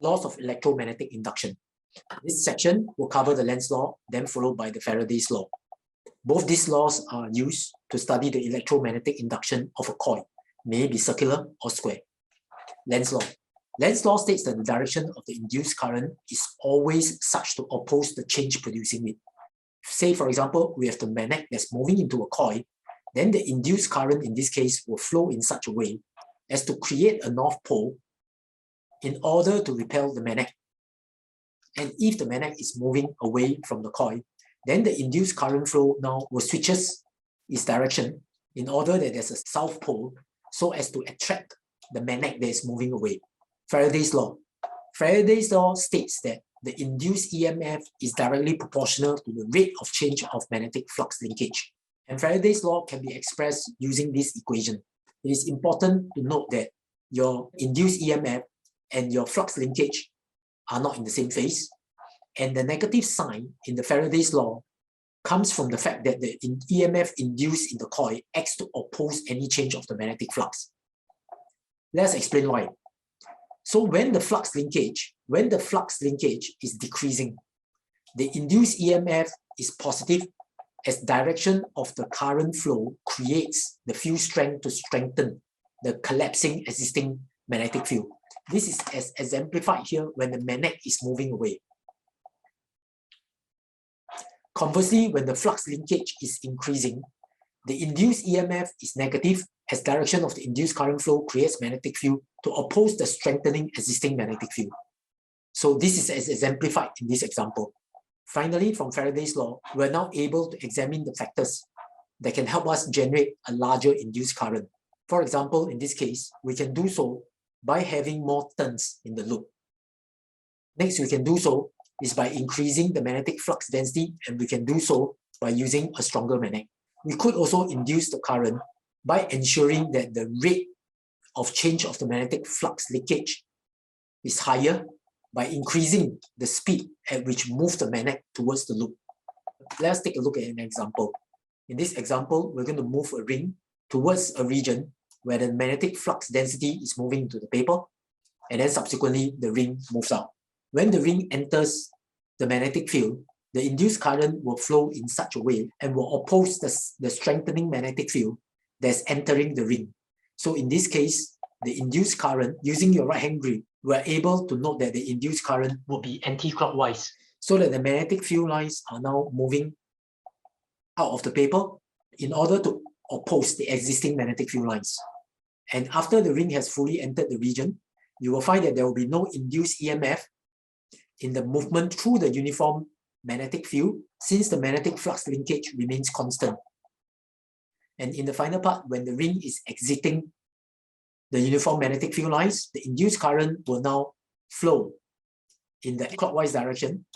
Laws of electromagnetic induction. This section will cover the Lenz law, then followed by the Faraday's law. Both these laws are used to study the electromagnetic induction of a coil, may be circular or square. Lenz law. Lenz law states that the direction of the induced current is always such to oppose the change producing it. Say, for example, we have the magnet that's moving into a coil, then the induced current in this case will flow in such a way as to create a north pole in order to repel the magnet. And if the magnet is moving away from the coil, then the induced current flow now will switches its direction in order that there's a south pole so as to attract the magnet that is moving away. Faraday's law. Faraday's law states that the induced EMF is directly proportional to the rate of change of magnetic flux linkage. And Faraday's law can be expressed using this equation. It is important to note that your induced EMF and your flux linkage are not in the same phase. And the negative sign in the Faraday's law comes from the fact that the EMF induced in the coil acts to oppose any change of the magnetic flux. Let's explain why. So when the flux linkage is decreasing, the induced EMF is positive as direction of the current flow creates the field strength to strengthen the collapsing existing magnetic field. This is as exemplified here when the magnet is moving away. Conversely, when the flux linkage is increasing, the induced EMF is negative as direction of the induced current flow creates magnetic field to oppose the strengthening existing magnetic field. So this is as exemplified in this example. Finally, from Faraday's law, we're now able to examine the factors that can help us generate a larger induced current. For example, in this case, we can do so by having more turns in the loop. Next, we can do so is by increasing the magnetic flux density, and we can do so by using a stronger magnet. We could also induce the current by ensuring that the rate of change of the magnetic flux leakage is higher by increasing the speed at which move the magnet towards the loop. Let's take a look at an example. In this example, we're going to move a ring towards a region where the magnetic flux density is moving to the paper, and then subsequently the ring moves out. When the ring enters the magnetic field, the induced current will flow in such a way and will oppose the strengthening magnetic field that's entering the ring. So in this case, the induced current, using your right hand grip, we're able to note that the induced current will be anti-clockwise, so that the magnetic field lines are now moving out of the paper in order to oppose the existing magnetic field lines. And after the ring has fully entered the region, you will find that there will be no induced EMF in the movement through the uniform magnetic field, since the magnetic flux linkage remains constant. And in the final part, when the ring is exiting the uniform magnetic field lines, the induced current will now flow in the clockwise direction,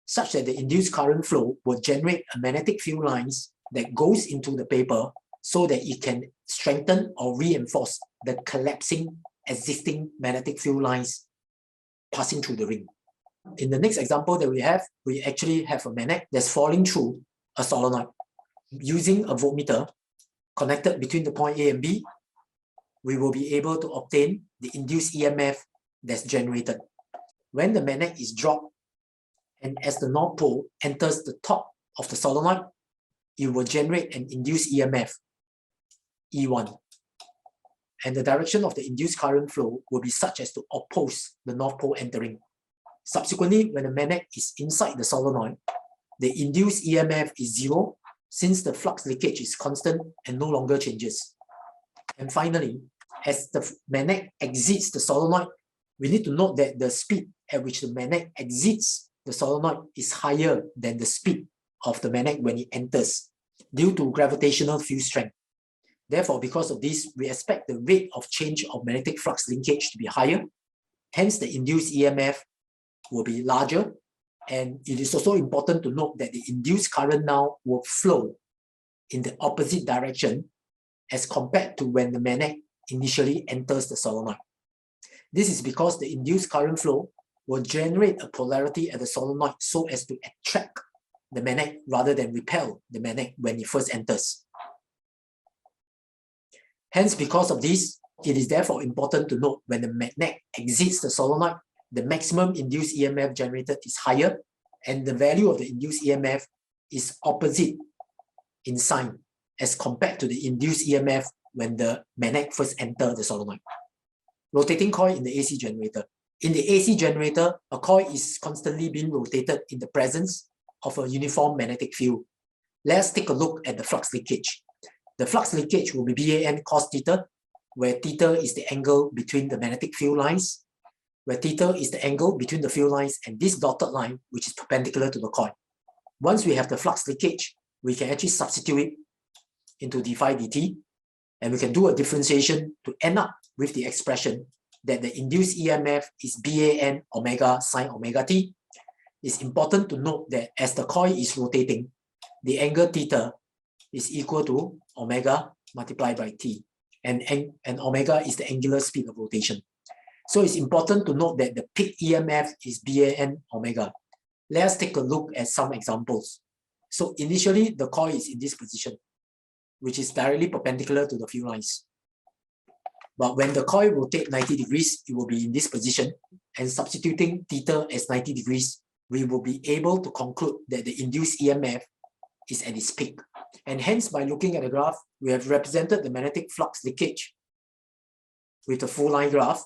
such that the induced current flow will generate a magnetic field lines that goes into the paper so that it can strengthen or reinforce the collapsing existing magnetic field lines passing through the ring. In the next example that we actually have a magnet that's falling through a solenoid. Using a voltmeter connected between the point A and B, we will be able to obtain the induced EMF that's generated. When the magnet is dropped and as the north pole enters the top of the solenoid, it will generate an induced EMF, E1. And the direction of the induced current flow will be such as to oppose the north pole entering. Subsequently, when the magnet is inside the solenoid, the induced EMF is zero, since the flux leakage is constant and no longer changes. And finally, as the magnet exits the solenoid, we need to note that the speed at which the magnet exits the solenoid is higher than the speed of the magnet when it enters, due to gravitational field strength. Therefore, because of this, we expect the rate of change of magnetic flux linkage to be higher. Hence, the induced EMF will be larger. And it is also important to note that the induced current now will flow in the opposite direction as compared to when the magnet initially enters the solenoid. This is because the induced current flow will generate a polarity at the solenoid so as to attract the magnet rather than repel the magnet when it first enters. Hence, because of this, it is therefore important to note when the magnet exits the solenoid, the maximum induced EMF generated is higher, and the value of the induced EMF is opposite in sign as compared to the induced EMF when the magnet first enters the solenoid. Rotating coil in the AC generator. In the AC generator, a coil is constantly being rotated in the presence of a uniform magnetic field. Let's take a look at the flux leakage. The flux leakage will be BAN cos theta, where theta is the angle between the magnetic field lines, where theta is the angle between the field lines and this dotted line, which is perpendicular to the coil. Once we have the flux leakage, we can actually substitute it into d phi dt, and we can do a differentiation to end up with the expression that the induced EMF is BAN omega sine omega t. It's important to note that as the coil is rotating, the angle theta is equal to omega multiplied by t, and omega is the angular speed of rotation. So it's important to note that the peak EMF is BAN omega. Let's take a look at some examples. So initially, the coil is in this position, which is directly perpendicular to the field lines. But when the coil rotates 90 degrees, it will be in this position, and substituting theta as 90 degrees, we will be able to conclude that the induced EMF is at its peak. And hence, by looking at the graph, we have represented the magnetic flux leakage with the full line graph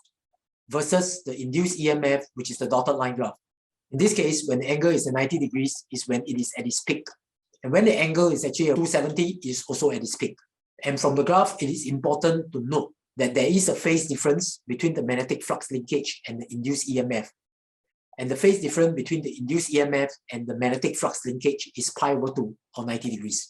versus the induced EMF, which is the dotted line graph. In this case, when the angle is at 90 degrees, is when it is at its peak. And when the angle is actually 270, it is also at its peak. And from the graph, it is important to note that there is a phase difference between the magnetic flux linkage and the induced EMF. And the phase difference between the induced EMF and the magnetic flux linkage is pi over 2 or 90 degrees.